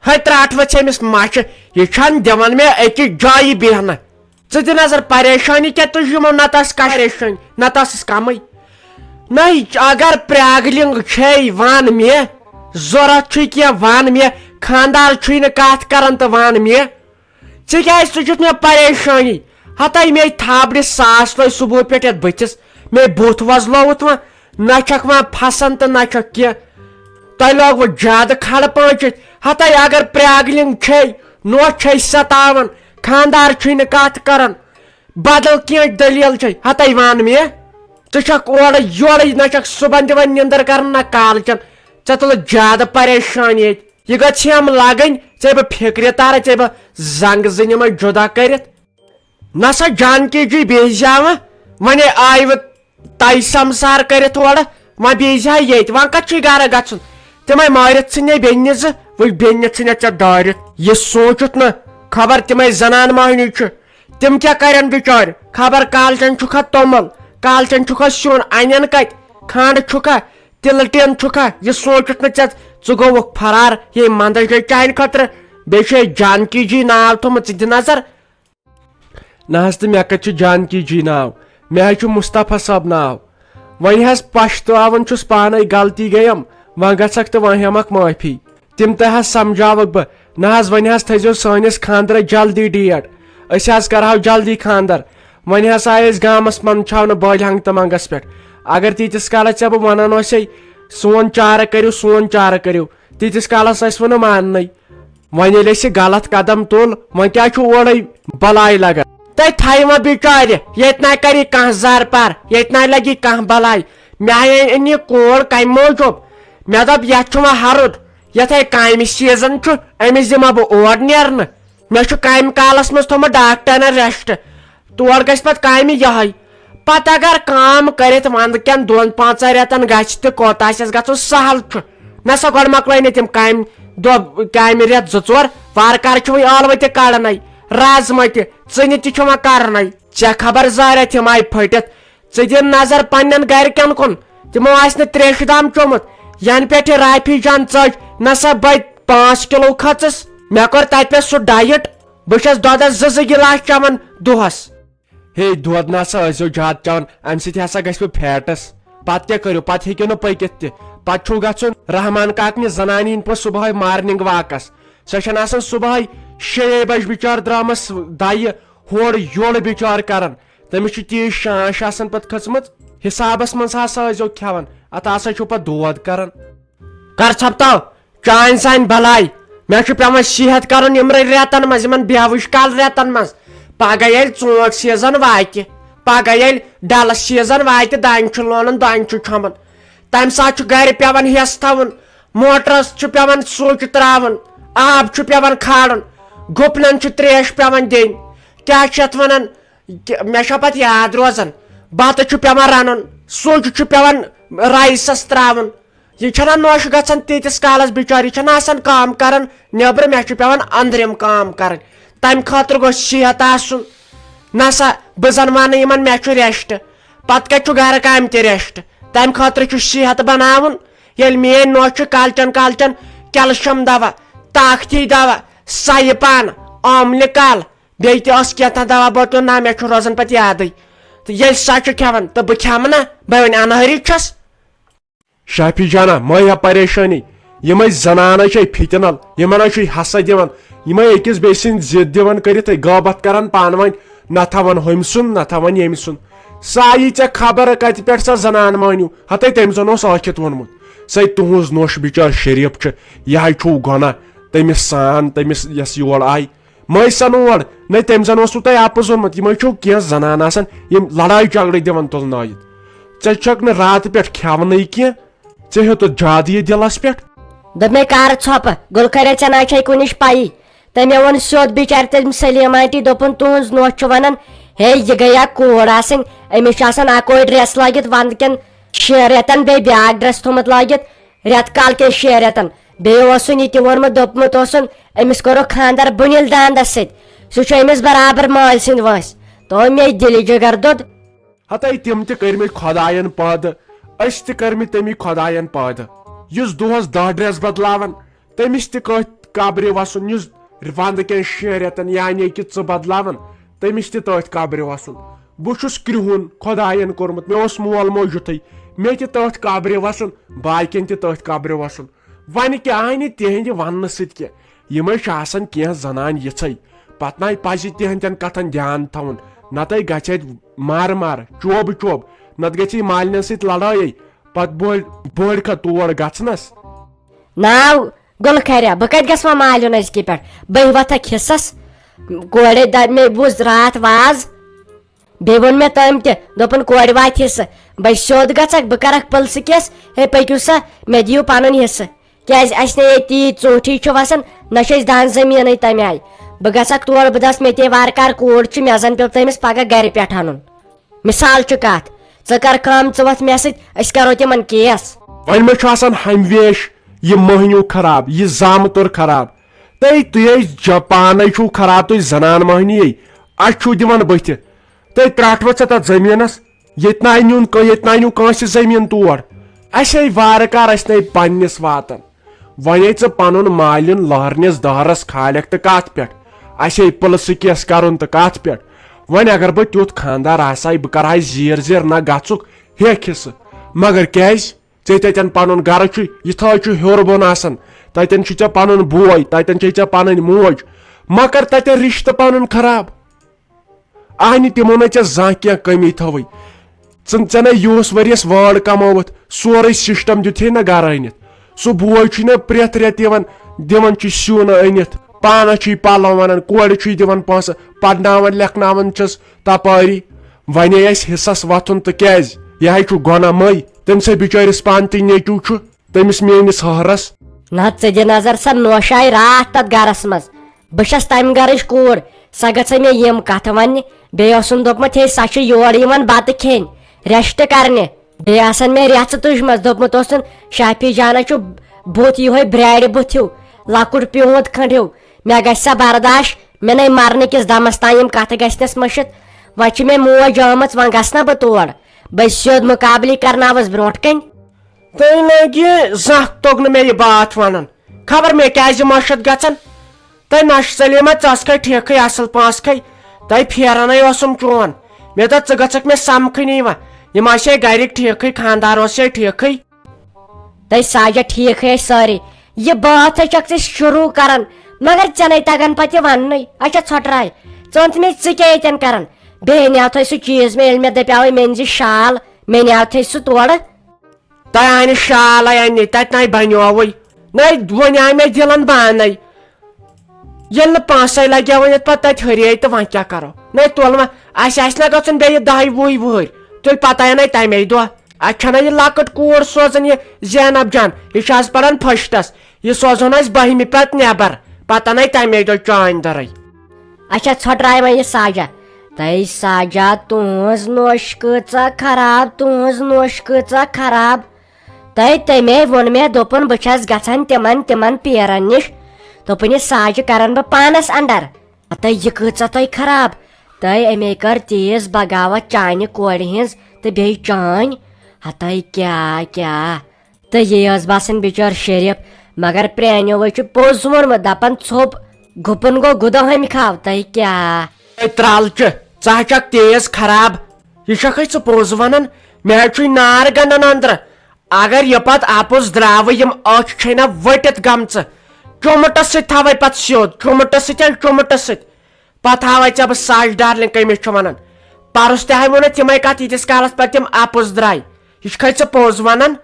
ہے تراٹ وچ أمس مچھ یہ چھن دِوان مےٚ أکِس جایہِ بیہنہٕ ژٕ دِ نظر پریشانی کیٛاہ تُج یِمو نتہٕ ٲس پریشٲنی نتہٕ ٲسٕس کمٕے نہیں اگر پرٛاگلِنٛگ چھے ون مےٚ ضروٗرت چھُے کینٛہہ ون مےٚ خاندار چھُے نہٕ کتھ کران تہٕ ون مےٚ ژٕ کیٛازِ تُجُتھ مےٚ پریشٲنی ہتاے مے تھابڑِ ساس لٲگۍ صبح پٮ۪ٹھ یتھ بٕتھِس مے بُتھ وۄزلووُتھ وۄنۍ نہ چھکھ وۄنۍ پھسان تہٕ نہ چھکھ کینٛہہ تۄہہِ لوگوٕ زیادٕ کھڑٕ پٲنٛچِتھ ہتاے اگر پرٛاگلِنٛگ چھے نوٚش چھے ستاوان خاندار چھُے نہٕ کتھ کران بدل کینٛہہ دٔلیٖل چھے ہتاے ون مےٚ ژٕ چھکھ اورٕ یورٕ نہ چھکھ صبحن دِوان نِندٕر کران نہ کالچن ژےٚ تُلُتھ زیادٕ پریشٲنی ییٚتہِ یہ گژھِ ہم لگٕنۍ ژےٚ بہٕ فِکرِ تارے ژےٚ بہٕ زنٛگہٕ زٕ نِمے جُدا کٔرِتھ نسا جانکی جی بیزیا ونے آیہِ وٕ تۄہہِ سمسار کٔرِتھ اورٕ وۄنۍ بیزیا ییٚتہِ وۄنۍ کتھ چھُے گرٕ گژھُن تِمے مٲرِتھ ژھٕنے بیٚنہِ زٕ وٕچھ بیٚنہِ ژھٕنیتھ ژےٚ دٲرِتھ یہِ سوٗنٛچِتھ نہٕ خبر تِمے زنان مہنی چھِ تِم کیٛاہ کرن بِچارِ خبر کالچن چھُکھا توٚمُل کالچن چھُکھا سیُن انین کتہِ کھنڈ چھُکھا تِلہٕ ٹین چھُکھا یہِ سوٗنٛچِتھ نہٕ ژٕ گوٚوُکھ فرار ہے منٛدچھ گٔے چانہِ خٲطرٕ بیٚیہِ چھے جانکی جی ناو تھوٚمُت ژٕ دِ نظر نہ حظ تہٕ مےٚ کتہِ چھُ جانکی جی ناو مےٚ حظ چھُ مصطفیٰ صٲب ناو وۄنۍ حظ پشتاوان چھُس پانے غلطی گٔیم وۄنۍ گژھکھ تہٕ وۄنۍ ہٮ۪مکھ معٲفی تِم تہِ حظ سمجھاوکھ بہٕ نہ حظ وۄنۍ حظ تھٲیزیو سٲنِس خانٛدرس جلدی ڈیٹ أسۍ حظ کرہاو جلدی خانٛدر وۄنۍ ہسا آیہِ أسۍ گامس منٛدچھاونہٕ بالہِ ہنٛگ تہٕ منٛگس پٮ۪ٹھ اگر تیٖتِس کالس ژےٚ بہٕ ونان اوسے سون چارٕ کٔرِو تیٖتِس کالس ٲسوٕ نہٕ ماننٕے وۄنۍ ییٚلہِ أسۍ یہِ غلط قدم تُل وۄنۍ کیٛاہ چھُ اورے بلاے لگان تُہۍ تھٲیِو وۄنۍ بِچارِ ییٚتہِ نَے کری کانٛہہ زر پار ییٚتہِ نَے لگی کانٛہہ بلاے مےٚ أنۍ یہِ کوٗر کمہِ موٗجوٗب مےٚ دوٚپ یتھ چھُ وۄنۍ ہرُد یتھے کامہِ سیٖزن چھُ أمِس دِمہ بہٕ اور نیرنہٕ مےٚ چھُ کامہِ کالس منٛز تھوٚمُت ڈاکٹرن ریسٹ تور گژھِ پتہٕ کامہِ یہے پتہٕ اگر کٲم کٔرِتھ ونٛدٕ کٮ۪ن 2-5 رٮ۪تن گژھِ تہٕ کوٗتاہ آسٮ۪س گژھُن سہل چھُ نہ سا گۄڈٕ مۄکلٲے تِم کامہِ دۄہ کامہِ رٮ۪تھ 2-4 وارٕ کارٕ چھُ وۄنۍ ٲلوٕ تہِ کڑنے رازما تہِ ژٕنہِ تہِ چھُ وۄنۍ کرنے ژےٚ خبر زاریا تِم آیہِ پھٔٹِتھ ژٕ دِ نظر پننٮ۪ن گرِکٮ۪ن کُن تِمو آسہِ نہٕ تریشہِ دام چومُت ینہٕ پٮ۪ٹھ یہِ رافی جان ژٔج نہ سا بٔے 5 کِلوٗ کھٔژٕس مےٚ کوٚر تتہِ پٮ۪ٹھ سُہ ڈایٹ بہٕ چھس دۄدس 2 گِلاس چٮ۪وان دۄہس ہے دۄد نسا ٲسۍزیو زیادٕ چٮ۪وان امہِ سۭتۍ ہسا گژھِ بہٕ فیٹس پتہٕ کیٛاہ کٔرِو پتہٕ ہیٚکِو نہٕ پٔکِتھ تہِ پتہٕ چھُو گژھُن رحمان کاکنہِ زنانہِ ہِنٛدۍ پٲٹھۍ صبحٲے مارنِنگ واکس سۄ چھنہٕ آسان صبحٲے 6 بجہِ بِچار درامس دَیہِ ہورٕ یورٕ بِچار کران تٔمِس چھِ تیٖژ شانش آسان پتہٕ کھٔژمٕژ حسابس منٛز ہسا ٲسۍزیو کھٮ۪وان اتھ ہسا چھُو پتہٕ دود کران کر ژھپتاو چانہِ سانہِ بلاے مےٚ چھُ پیوان صحت کرُن یِمرے رٮ۪تن منٛز یِمن بیوٕچ کال رٮ۪تن منٛز پگہہ ییٚلہِ ژوٗنٛٹھۍ سیٖزن واتہِ پگہہ ییٚلہِ ڈلہٕ سیٖزن واتہِ دانہِ چھُ لونُن دانہِ چھُ چھۄمبُن تمہِ ساتہٕ چھُ گرِ پیوان ہٮ۪س تھاوُن موٹرس چھُ پیوان سُچ تراوُن آب چھُ پیوان کھالُن گُپنن چھُ تریش پیوان دِنۍ کیٛاہ چھِ یتھ ونان مےٚ چھا پتہٕ یاد روزان بتہٕ چھُ پیوان رنُن سُچ چھُ پیوان رایسس تراوُن یہ چھنا نوش گژھان تیٖتِس کالس بِچار یہِ چھنہٕ آسان کٲم کران نیبرٕ مےٚ چھُ پیوان أنٛدرِم کٲم کرٕنۍ تمہِ خٲطرٕ گوٚژھ صحت آسُن نہ سا بہٕ زن ونہٕ یِمن مےٚ چھُ ریسٹ پتہٕ کتہِ چھُ گرٕ کامہِ تہِ ریسٹ تمہِ خٲطرٕ چھُ صحت بناوُن ییٚلہِ میٲنۍ نوش چھُ کالچن کیلشیم دوا طاقتی دوا سایہِ پان آملہِ کال بیٚیہِ تہِ ٲس کینٛژھا دوا بوتل نہ مےٚ چھُ روزان پتہٕ یادٕے تہٕ ییٚلہِ سۄ چھُ کھٮ۪وان تہٕ بہٕ کھٮ۪مہٕ نا بہٕ وۄنۍ انہٲری چھس شافی جانا مہ ہا پریشٲنی یِمے زنانہٕ چھے فِتنل یِمن چھُے ہسا دِوان یِمے أکِس بیٚیہِ سٕنٛدۍ ضد دِوان کٔرِتھ غٲبت کران پانہٕ ؤنۍ نہ تھاوان ہُمہِ سُنٛد نہ تھاوان ییٚمہِ سُنٛد سۄ آیی ژےٚ خبر کتہِ پٮ۪ٹھ سۄ زنان مٲنِو ہتے تٔمۍ زن اوس ٲکھِتھ ووٚنمُت سۄ تُہنٛز نوش بِچار شریٖف چھِ یِہے چھُو گۄناہ تٔمِس سان تٔمِس یۄس یور آیہِ مٔے سن اور نَے تٔمۍ زن اوسوٕ تۄہہِ اپُز ووٚنمُت یِمے چھُو کینٛہہ زنان آسان یِم لڑایہِ جگڑٕ دِوان تُلنٲیِتھ ژےٚ چھکھ نہٕ راتہٕ پٮ۪ٹھ کھٮ۪ونٕے کینٛہہ ژےٚ ہیوٚتُتھ زیادٕ یہِ دِلس پٮ۪ٹھ دوٚپ مےٚ کر ژھۄپہٕ گُلخٲریا ژےٚ نہ چھے کُنِچ پَیی تٔمۍ ووٚن سیوٚد بِچارِ تٔمۍ سلیٖم آنٹی دوٚپُن تُہنٛز نوش چھُ ونان ہے یہِ گٔیے کوٗر آسٕنۍ أمِس چھُ آسان اکوے ڈریس لٲگِتھ ونٛدٕ کٮ۪ن 6 رٮ۪تن بیٚیہِ بیاکھ ڈریس تھوٚمُت لٲگِتھ رٮ۪تہٕ کال کٮ۪ن 6 رٮ۪تن بیٚیہِ اوسُن یہِ تہِ ووٚنمُت دوٚپمُت اوسُن أمِس کوٚرُکھ خانٛدر بُنیل داندس سۭتۍ سُہ چھُ أمِس برابر مٲلۍ سٕنٛدۍ وٲنٛسہِ تو مےٚ دِلہِ جِگر دوٚد ہتے تِم تہِ کٔرمٕتۍ خۄداین پٲدٕ أسۍ تہِ کٔرمٕتۍ تٔمی خۄداین پٲدٕ یُس دۄہس 10 ڈریس بدلاوان تٔمِس تہِ قبرِ وسُن یُس ونٛدٕ کٮ۪ن 6 رٮ۪تن یعنی کہِ ژٕ بدلاون تٔمِس تہِ تٔتھۍ قبرِ وسُن بہٕ چھُس کرٛہُن خۄداین کوٚرمُت مےٚ اوس مول موج یُتھُے مےٚ تہِ تٔتھۍ قبرِ وسُن باقین تہِ تٔتھۍ قبرِ وسُن وۄنۍ کیٛاہ آے نہٕ تِہنٛدِ وننہٕ سۭتۍ کینٛہہ یِم چھِ آسان کینٛہہ زنان یِژھے پتہٕ نَے پزِ تِہنٛدٮ۪ن کتھن دھیان تھاوُن نتہٕ گژھِ اتہِ مارٕ چوب چوب نتہٕ گژھِ مالنٮ۪ن سۭتۍ لڑٲیی پتہٕ بٔڑ کھا تور گژھنس ناو گُل خیریا بہٕ کتہِ گژھٕ وۄنۍ مالیُن أزکہِ پٮ۪ٹھ بہٕ وتھکھ حصس کورے مےٚ بوٗز راتھ واز بیٚیہِ ووٚن مےٚ تٔمۍ تہِ دوٚپُن کورِ واتہِ حصہٕ بہٕ سیوٚد گژھکھ بہٕ کرکھ پٕلسہٕ کیس ہے پٔکِو سا مےٚ دِیِو پنُن حصہٕ کیازِ اسہِ نے ییٚتہِ تیٖتۍ ژوٗنٛٹھی چھِ وسان نہ چھِ أسۍ دان زٔمیٖنٕے تمہِ آیہِ بہٕ گژھکھ تور بہٕ دپس مےٚ تے وارٕ کارٕ کوٗر چھِ مےٚ زن پیوٚو تٔمِس پگہہ گرِ پٮ۪ٹھ انُن مثال چھِ کتھ ژٕ کر کٲم ژٕ وتھ مےٚ سۭتۍ أسۍ کرو تِمن کیس وۄنۍ مےٚ چھُ آسان ہمیشہِ یہِ مٔہنیوٗ خراب یہِ زامتُر خراب تُہۍ پانے چھُو خراب تُہۍ زنان مٔہنی اسہِ چھُو دِوان بٕتھِ تُہۍ ترٛٹھوٕ ژےٚ تتھ زٔمیٖنس ییٚتہِ نہ نیُن کٲنٛسہِ زٔمیٖن تور اسے وارٕ کار أسۍ نے پننِس واتان وۄنۍ ژٕ پنُن مالیُن لہرنِس دہرس کھالکھ تہٕ کتھ پٮ۪ٹھ اسے پٕلسہٕ کیس کرُن تہٕ کتھ پٮ۪ٹھ وۄنۍ اگر بہٕ تیُتھ خانٛدار آسہٕ بہٕ کرہا زیٖر نہ گژھُکھ ہیٚکھ حصہٕ مگر کیازِ ژےٚ تتٮ۪ن پنُن گرٕ چھُ یِتھٲے چھُ ہیوٚر بۄن آسان تتٮ۪ن چھُ ژےٚ پنُن بوے تتٮ۪ن چھے ژےٚ پنٕنۍ موج مگر تتٮ۪ن رشتہٕ پنُن خراب آے نہٕ تِمو نہٕ ژےٚ زانٛہہ کینٛہہ کٔمی تھٲوٕے ژےٚ نے یِہُس ؤرِیس وٲر کمٲوِتھ سورُے سسٹم دِتھے نہ گرٕ أنِتھ سُہ بوے چھُے نہ پرٛٮ۪تھ رٮ۪تہٕ یِوان دِوان چھُ سیُن أنِتھ پانس چھُے پلو انان کورِ چھُے دِوان پونٛسہٕ پرناوان لیکھناوان چھِس تپٲری وۄنۍ اسہِ حصس وتھُن تہٕ کیازِ یہِ ہے چھُ گۄناہ مٔے تٔمۍ سٕے بِچٲرِس پانہٕ تہِ نیٚچوٗ چھُ تٔمِس میٲنِس ہہرس نہ ژٕ دِ نظر سا نوش آیہِ راتھ تتھ گرس منٛز بہٕ چھس تمہِ گرٕچ کوٗر سۄ گژھے مےٚ یِم کتھٕ وننہِ بیٚیہِ اوسُن دوٚپمُت ہے سۄ چھِ یور یِوان بتہٕ کھیٚنۍ ریسٹ کرنہِ بیٚیہِ آسان مےٚ رٮ۪ژٕ تُجمژ دوٚپمُت اوسُن شافی جانا چھُ بُتھ یِہوے برارِ بُتھ ہیوٗ لۄکُٹ پیوٗنت کھنڈ ہیوٗ مےٚ گژھِ سا برداش مےٚ نے مرنہٕ کِس دمس تام یِم کتھٕ گژھنس مٔشِتھ وۄنۍ چھِ مےٚ موج آمٕژ وۄنۍ گژھٕ نا بہٕ تور بہٕ سیوٚد مُقابلہٕ کرناوس برونٛٹھ کَنۍ تُہۍ لٔگۍ زانٛہہ توٚگ نہٕ مےٚ یہِ باتھ ونان خبر مےٚ کیازِ مٔشِتھ گژھان تۄہہِ نۄشہِ سلیما ژس کھے ٹھیکھٕے اصل پونٛسہٕ کھے تۄہہِ پھیرنے اوسُم چون مےٚ دوٚپ ژٕ گژھکھ مےٚ سمکھٕنی وۄنۍ یِم آسے گرِکۍ ٹھیکھٕے خانٛدار اوسے ٹھیکھٕے تۄہہِ ساجا ٹھیکھٕے ٲسۍ سٲری یہِ باتھ چھکھ ژٕ شروٗع کران مگر ژےٚ نے تگان پتہٕ یہِ وننُے اچھا ژھۄٹراے ژٕ وَن مےٚ ژٕ کیٛاہ ییٚتٮ۪ن کران بیٚیہِ نیٛاوتھے سُہ چیٖز مےٚ ییٚلہِ مےٚ دپیاوے مےٚ أنزِ شال مےٚ نیٛاوتھے سُہ تورٕ تۄہہِ آے نہٕ شالے اَننہِ تتہِ نَے بنیووٕے نَے وۄنۍ آے مےٚ دِلن بانے ییٚلہِ نہٕ پونٛسے لگیو ؤنِتھ پتہٕ تتہِ ہُرے تہٕ وۄنۍ کیٛاہ کرو نَے تُل وۄنۍ اسہِ آسہِ نا گژھُن بیٚیہِ 10 10 وُہٕرۍ تُلہِ پتہٕ آنے تمے دۄہ اتہِ چھنہ یہِ لۄکٕٹ کوٗر سوزان یہِ زینب جان یہِ چھِ آز پران فٔسٹس یہِ سوزہون أسۍ 12مہِ پتہٕ نٮ۪بر پتہٕ انے تمے دۄہ چانہِ درٕے اچھا ژھۄٹراے وۄنۍ یہِ ساجا تۄہہِ ساجا تُہنٛز نوش کۭژاہ خراب تُہنٛز نوش کۭژاہ خراب تۄہہِ تمے ووٚن مےٚ دوٚپُن بہٕ چھس گژھان تِمن پیرن نِش دوٚپُن یہِ ساجہِ کرن بہٕ پانس انڈر تۄہہِ یہِ کۭژاہ تۄہہِ خراب تۄہہِ اَمے کٔر تیٖژ بغاوت چانہِ کورِ ہِنٛز تہٕ بیٚیہِ چٲنۍ ہتٲے کیٛاہ تہٕ یہِ ٲس باسان بِچٲر شریف مگر پرٛانیو چھُ پوٚز ووٚنمُت دپان ژھوٚپ گُپن گوٚو گُدو ہامہِ کھاو تۄہہِ کیٛاہ ترٛالچہِ ژٕ چھکھ تیز خراب یہِ چھکھے ژٕ پوٚز ونان مےٚ حظ چھُے نار گنڈان أنٛدرٕ اگر یہِ پتہٕ اپُز درٛاوٕ یِم أچھ چھے نہ ؤٹِتھ گمژٕ چُمٹس سۭتۍ تھاوے پتہٕ سیوٚد چُمٹس سۭتۍ چُمٹس سۭتۍ پتہٕ ہاوے ژےٚ بہٕ ساجہِ ڈارلِنگ کٔمِس چھُ ونان پرُس تہِ ہاے ووٚنُتھ تِمے کتھ ییٖتِس کالس پتہٕ تِم اپُز درٛاے یہِ چھکھے ژٕ پوٚز ونان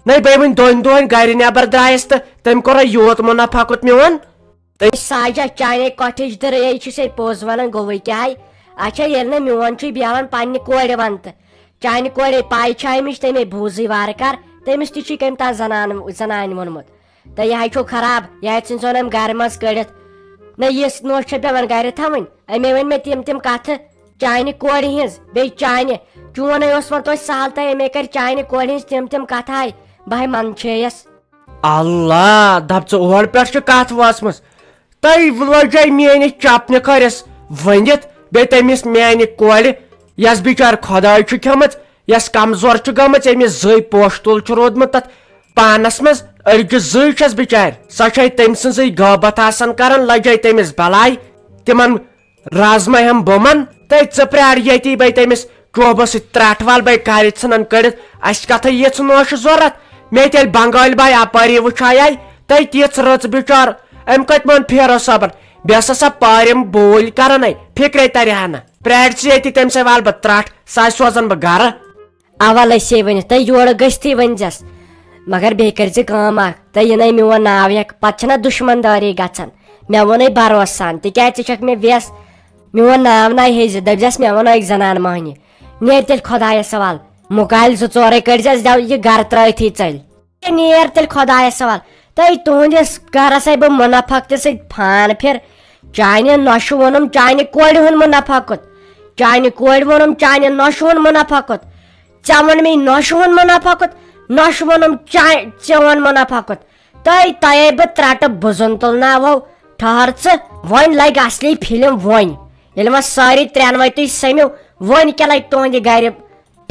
نَے بیٚیہِ وُنہِ 2 دۄہن گرِ نٮ۪بر درٛایس تہٕ تٔمۍ کوٚرا یوٗت مُنافع کُت میون ساجا چانے کۄٹھِچ درٕے چھُسے پوٚز ونان گوٚوٕے کیٛاہ اچھا ییٚلہِ نہٕ میون چھُے بیہوان پننہِ کورِ ون تہٕ چانہِ کورے پاے چھِ امِچ تمے بوٗزٕے وارٕ کار تٔمِس تہِ چھُے کٔمۍ تانۍ زنانہِ ووٚنمُت تہٕ یہِ ہے چھُو خراب یہِ ہے ژھٕنۍ زون أمۍ گرِ منٛز کٔڑِتھ نہ یِژھ نوش چھےٚ پیٚوان گرِ تھاوٕنۍ اَمے ؤنۍ مےٚ تِم کتھٕ چانہِ کورِ ہِنٛز بیٚیہِ چانہِ چونے اوس وۄنۍ توتہِ سہل تہٕ اَمے کٔرۍ چانہِ کورِ ہِنٛز تِم کتھٕ آیہِ بہٕ ہے منٛدچھییس اللہ دپ ژٕ اور پٮ۪ٹھ چھِ کتھ وٲژمٕژ تۄہہِ لٲجے میٲنِس چپنہِ کھٔرِس ؤنِتھ بیٚیہِ تٔمِس میانہِ کورِ یس بِچارِ خۄداے چھُ کھیٚمٕژ یس کمزور چھِ گٔمٕژ أمِس 2 پوشہٕ تُل چھُ روٗدمُت تتھ پانس مز أڑجہِ زٕ چھس بچار سۄ چھے تٔمۍ سٕنٛزٕے غٲبت آسان کران لجے تٔمِس بلاے تِمن رازما ہم بومن تہٕ ژٕ پرٛار ییٚتی بے تٔمِس چوبہٕ سۭتۍ ترٛٹھ وال بے کارِ ژھٕنان کٔڑِتھ اسہِ کتھے یِژھ نوش ضروٗرت مےٚ تیٚلہِ بنگٲلۍ باے اپٲری وٕچھایے تہٕ تِژھ رٕژ بچار أمۍ کتہِ مون پھیرو صٲبن بیٚیہِ ٲس سۄ پٲرِم بوٗلۍ کران فِکرے ترِ ہا نہٕ پرٛار ژٕ ییٚتی تٔمۍ سٕے وال بہٕ ترٛٹھ سۄ سوزن بہٕ گرٕ اول ٲسے ؤنِتھ تُہۍ یورٕ گٔژھتھٕے ؤنزٮ۪س مگر بیٚیہِ کٔرزِ کٲم اکھ تُہۍ یِنَے میون ناو ہٮ۪کھ پتہٕ چھنہ دُشمن دٲری گژھان مےٚ ووٚنُے بروسہٕ سان تِکیازِ ژٕ چھکھ مےٚ ویس میون ناو ناے ہیزِ دٔپزٮ۪س مےٚ ووٚنُکھ زنان مٔہنی نیر تیٚلہِ خۄدایس حوال مُکالہِ زٕ ژورے کٔرزٮ۪س یہِ گرٕ ترٲیتھٕے ژٔلۍ نیر تیٚلہِ خۄدایس حوال تُہۍ تُہنٛدِس گرس ہے بہٕ مُنافق تہِ سۭتۍ فان پھِر چانہِ نۄشہِ ووٚنُم چانہِ کورِ ہُنٛد مُنافقت چانہِ کورِ ووٚنُم چانہِ نۄشہِ ہُنٛد مُنافقت ژےٚ ووٚن مےٚ نۄشہِ ہُنٛد مُنافقت نۄشہِ ووٚنُم ژےٚ ووٚن مُنافقت تۄہے بہٕ ترٛٹہٕ بُزُن تُلناوو ٹھہر ژٕ وۄنۍ لگہِ اصلی فِلم وۄنۍ ییٚلہِ وۄنۍ سٲری ترٛٮ۪نوے تُہۍ سٔمِو وۄنۍ کیٛاہ لگہِ تُہنٛدِ گرِ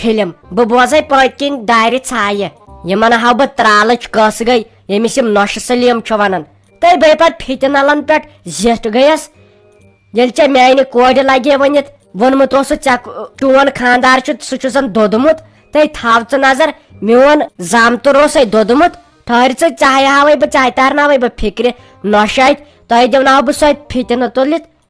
فِلم بہٕ بوزے پٔتۍ کِنۍ دارِ ژھایہِ یِمن ہاو بہٕ ترالٕچ کٲس گٔے ییٚمِس یِم نۄشہِ سلیٖم چھِ ونان تہٕ بیٚیہِ پتہٕ فِتنلن پٮ۪ٹھ زِٹھ گٔیس ییٚلہِ ژےٚ میانہِ کورِ لگے ؤنِتھ ووٚنمُت اوسُتھ ژےٚ چون خاندار چھُ سُہ چھُ زن دوٚدمُت تہٕ تھاو ژٕ نظر میون زامتُر اوسے دوٚدمُت ٹھہر ژٕ ژےٚ ہاوے بہٕ ژےٚ تارناوے بہٕ فِکرِ نۄشہِ اتھِ تۄہہِ دِوناو بہٕ سۄ فتنہٕ تُلِتھ